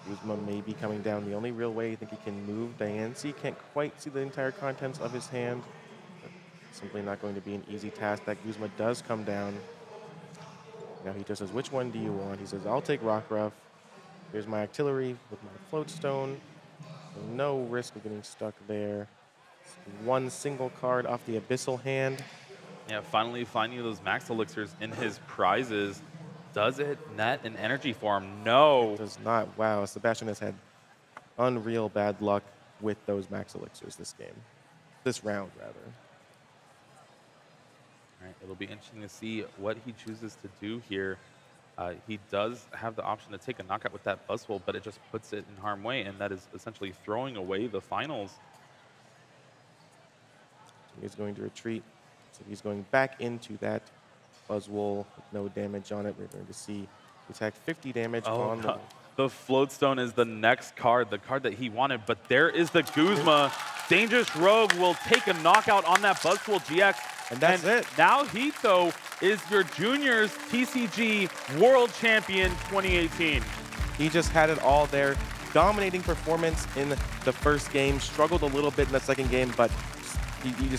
Guzma may be coming down. The only real way I think he can move Diancie. Can't quite see the entire contents of his hand. Simply not going to be an easy task. That Guzma does come down. Now he just says, which one do you want? He says, I'll take Rockruff. Here's my artillery with my Floatstone. So no risk of getting stuck there. It's 1 single card off the Abyssal hand. Yeah, finally finding those Max Elixirs in his prizes. Does it net an energy for him? No. It does not. Wow, Sebastian has had unreal bad luck with those Max Elixirs this game. This round, rather. All right, it'll be interesting to see what he chooses to do here. He does have the option to take a knockout with that Buzzwole, but it just puts it in harm's way, and that is essentially throwing away the finals. He's going to retreat. So he's going back into that Buzzwole with no damage on it. We're going to see the attack 50 damage on the Floatstone is the next card, the card that he wanted, but there is the Guzma. Dangerous Rogue will take a knockout on that Buzzwole GX. And that's it. Now Nohito is your Juniors TCG World Champion 2018. He just had it all there. Dominating performance in the first game. Struggled a little bit in the second game, but he just